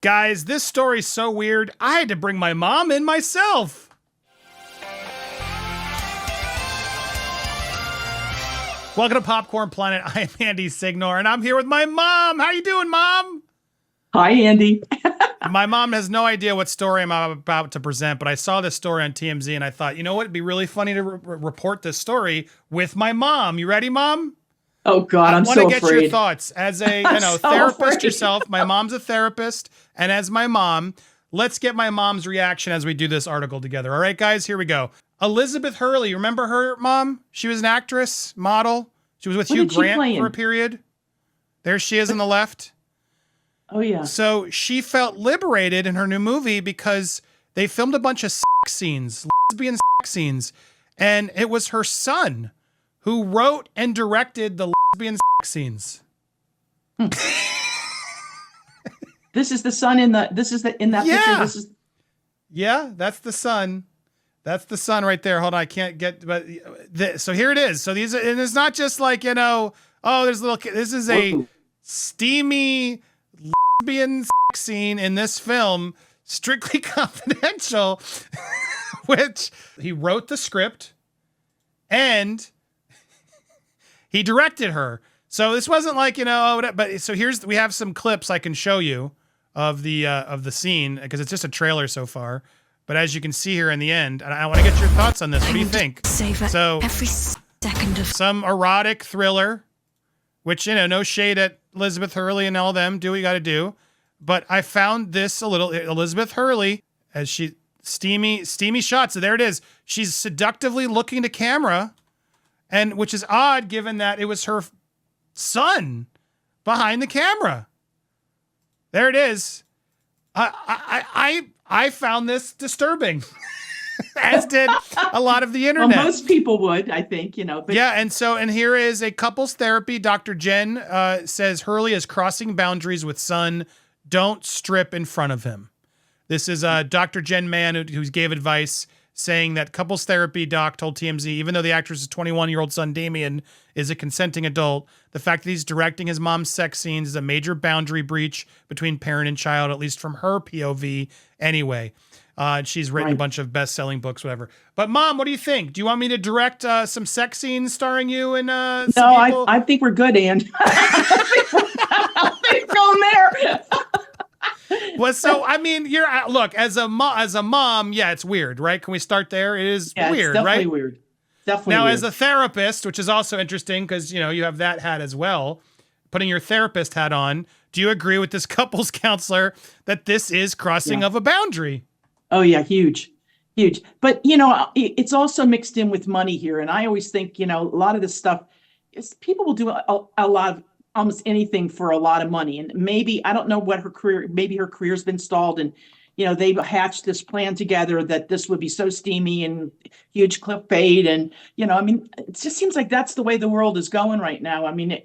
Guys, this story's so weird, I had to bring my mom in myself. Welcome to Popcorn Planet. I am Andy Signore, and I'm here with my mom. How you doing, Mom? Hi, Andy. My mom has no idea what story I'm about to present, but I saw this story on TMZ, and I thought, you know what? It'd be really funny to report this story with my mom. You ready, Mom? Oh, God, I'm so afraid. I want to get your thoughts. As a therapist yourself, my mom's a therapist, and as my mom, let's get my mom's reaction as we do this article together. All right, guys, here we go. Elizabeth Hurley, remember her, Mom? She was an actress, model. She was with Hugh Grant for a period. There she is on the left. Oh, yeah. So she felt liberated in her new movie because they filmed a bunch of sex scenes, lesbian sex scenes, and it was her son who wrote and directed the lesbian sex scenes. This is the son in that picture. Yeah, that's the son. That's the son right there. Hold on, I can't get, but so here it is. So these, and it's not just like, oh, there's little, this is a steamy lesbian sex scene in this film, Strictly Confidential, which he wrote the script and he directed her. So this wasn't like, but so we have some clips I can show you of the scene because it's just a trailer so far. But as you can see here in the end, and I want to get your thoughts on this. What do you think? So every second of some erotic thriller, which, no shade at Elizabeth Hurley and all them, do what you got to do. But I found this a little Elizabeth Hurley as she steamy shot. So there it is. She's seductively looking to camera, and which is odd given that it was her son behind the camera. There it is. I found this disturbing, as did a lot of the internet. Well, most people would, I think, But yeah, and here is a couples therapy. Dr. Jen says Hurley is crossing boundaries with son. Don't strip in front of him. This is Dr. Jen Mann who gave advice saying that couples therapy doc told TMZ, even though the actor's 21-year-old son, Damian, is a consenting adult, the fact that he's directing his mom's sex scenes is a major boundary breach between parent and child, at least from her POV anyway. She's written a bunch of best-selling books, whatever. But Mom, what do you think? Do you want me to direct some sex scenes starring you and some people? I think we're good, Ann. I think we're going there. Well, so I mean, look, as a mom, yeah, it's weird, right? Can we start there? It is weird, it's definitely right? Weird. Definitely. Now, weird. as a therapist, which is also interesting because you have that hat as well, putting your therapist hat on. Do you agree with this couples counselor that this is crossing of a boundary? Oh yeah, huge. But it's also mixed in with money here, and I always think a lot of this stuff is people will do a lot of almost anything for a lot of money. And maybe, I don't know what maybe her career's been stalled and, they've hatched this plan together that this would be so steamy and huge clickbait. And, it just seems like that's the way the world is going right now. I mean,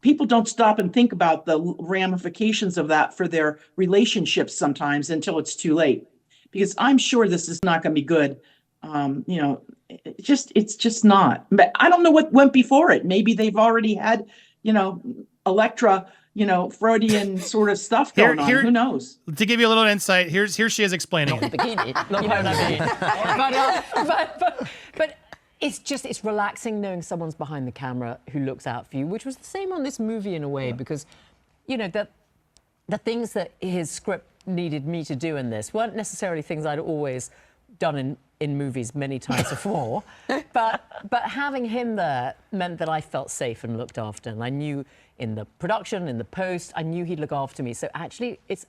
people don't stop and think about the ramifications of that for their relationships sometimes until it's too late, because I'm sure this is not going to be good. It's just not. But I don't know what went before it. Maybe they've already had, Electra, Freudian sort of stuff going on. Who knows? To give you a little insight, here she is explaining it. But it's relaxing knowing someone's behind the camera who looks out for you, which was the same on this movie in a way, because, the things that his script needed me to do in this weren't necessarily things I'd always done in movies many times before, but having him there meant that I felt safe and looked after, and I knew in the production, in the post, I knew he'd look after me. So actually, it's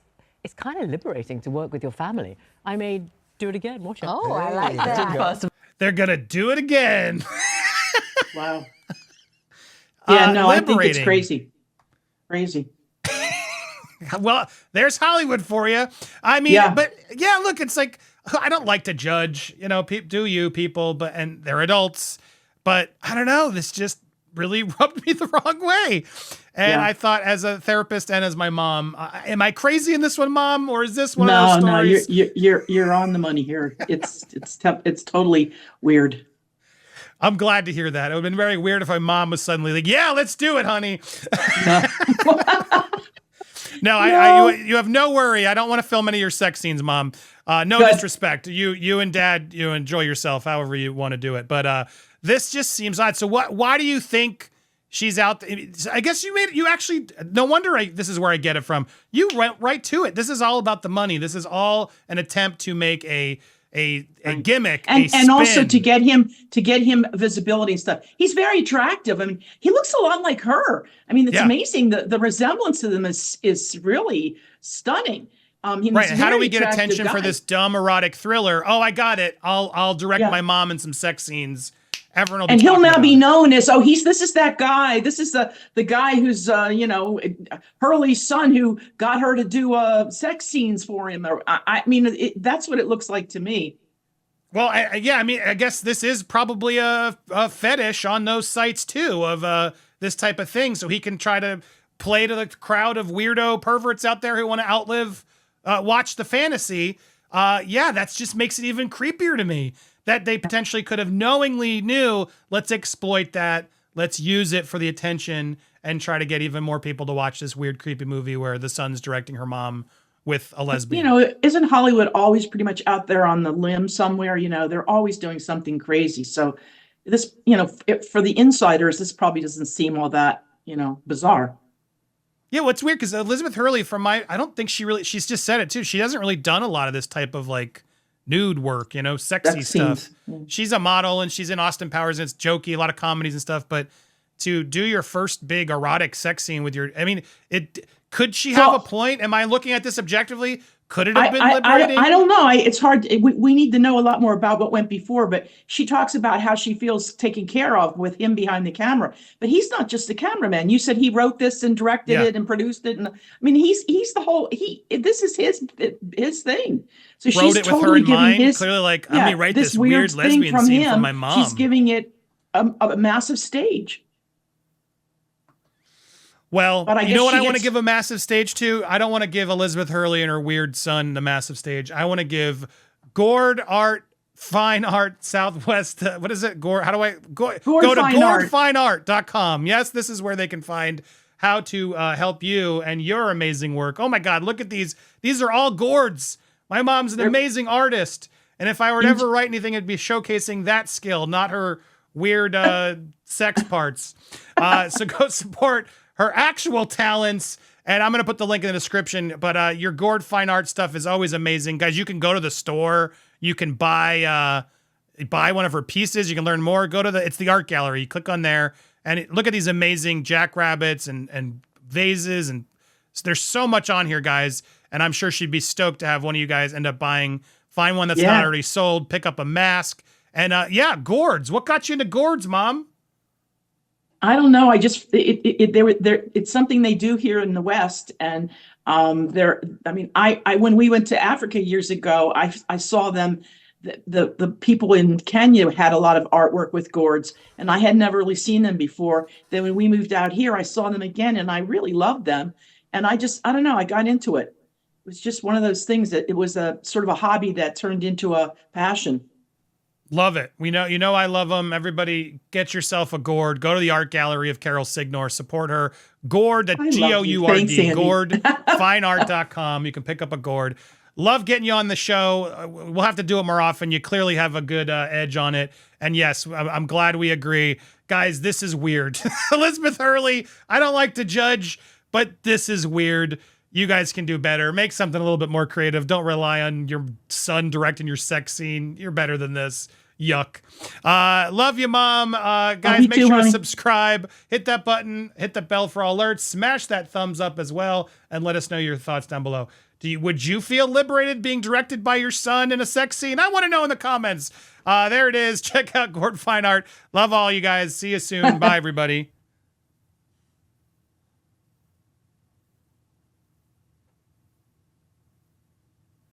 kind of liberating to work with your family. I may do it again. Watch it. Oh, I like that. They're gonna do it again. Wow. Yeah, no, liberating. I think it's crazy. Crazy. Well, there's Hollywood for you. I mean, but yeah, look, it's like, I don't like to judge, people, and they're adults, but I don't know, this just really rubbed me the wrong way. And I thought, as a therapist and as my mom, am I crazy in this one, Mom, or is this one of those stories? No, you're on the money here. It's totally weird. I'm glad to hear that. It would have been very weird if my mom was suddenly like, yeah, let's do it, honey. No, No. you have no worry. I don't want to film any of your sex scenes, Mom. No Good. disrespect. You and Dad, you enjoy yourself however you want to do it. But this just seems odd. So why do you think she's out? I guess you actually, no wonder this is where I get it from. You went right to it. This is all about the money. This is all an attempt to make a gimmick, and also to get him visibility and stuff. He's very attractive. I mean, he looks a lot like her. I mean, it's amazing. The resemblance to them is really stunning. Right. How do we get attention for this dumb erotic thriller? Oh, I got it. I'll direct my mom in some sex scenes. Everyone will be he'll now be it. known as, this is that guy. This is the guy who's Hurley's son who got her to do sex scenes for him. I mean, that's what it looks like to me. Well, I guess this is probably a fetish on those sites too of this type of thing. So he can try to play to the crowd of weirdo perverts out there who want to watch the fantasy. That just makes it even creepier to me that they potentially could have knowingly knew, let's exploit that. Let's use it for the attention and try to get even more people to watch this weird, creepy movie where the son's directing her mom with a lesbian. Isn't Hollywood always pretty much out there on the limb somewhere? They're always doing something crazy. So this, for the insiders, this probably doesn't seem all that, bizarre. Yeah, what's weird, because Elizabeth Hurley, I don't think she's just said it too. She hasn't really done a lot of this type of like nude work, sexy stuff. She's a model and she's in Austin Powers and it's jokey, a lot of comedies and stuff. But to do your first big erotic sex scene with could she have a point? Am I looking at this objectively? Could it have been liberating? I don't know. It's hard. We need to know a lot more about what went before, but she talks about how she feels taken care of with him behind the camera. But he's not just a cameraman. You said he wrote this and directed it and produced it. And I mean, he's the whole, this is his thing. So she's totally giving his, clearly like, I'm gonna write this weird weird lesbian scene for my mom. She's giving it a massive stage. Well, you know what I want to give a massive stage to? I don't want to give Elizabeth Hurley and her weird son the massive stage. I want to give Gourd Art, Fine Art, Southwest. What is it? Gourd. How do I go to gourdfineart.com? Yes, this is where they can find how to help you and your amazing work. Oh my God, look at these. These are all gourds. My mom's an amazing artist. And if I were to ever write anything, it'd be showcasing that skill, not her weird sex parts. So go support her actual talents, and I'm going to put the link in the description, but your Gourd Fine Art stuff is always amazing. Guys, you can go to the store, you can buy one of her pieces, you can learn more, it's the art gallery, you click on there, and look at these amazing jackrabbits and vases, and there's so much on here, guys, and I'm sure she'd be stoked to have one of you guys end up find one that's not already sold, pick up a mask, and gourds. What got you into gourds, Mom? I don't know. It's something they do here in the West. And when we went to Africa years ago, I saw them, the people in Kenya had a lot of artwork with gourds, and I had never really seen them before. Then when we moved out here, I saw them again and I really loved them. And I don't know, I got into it. It was just one of those things that it was a sort of a hobby that turned into a passion. Love it. I love them. Everybody get yourself a gourd. Go to the art gallery of Carol Signore. Support her. Gourd, Gourd, gourdfineart.com. You can pick up a gourd. Love getting you on the show. We'll have to do it more often. You clearly have a good edge on it. And yes, I'm glad we agree. Guys, this is weird. Elizabeth Hurley, I don't like to judge, but this is weird. You guys can do better. Make something a little bit more creative. Don't rely on your son directing your sex scene. You're better than this. Yuck. Love you, Mom. Guys, make sure to subscribe. Hit that button. Hit the bell for all alerts. Smash that thumbs up as well. And let us know your thoughts down below. Would you feel liberated being directed by your son in a sex scene? I want to know in the comments. There it is. Check out Gourd Fine Art. Love all you guys. See you soon. Bye, everybody.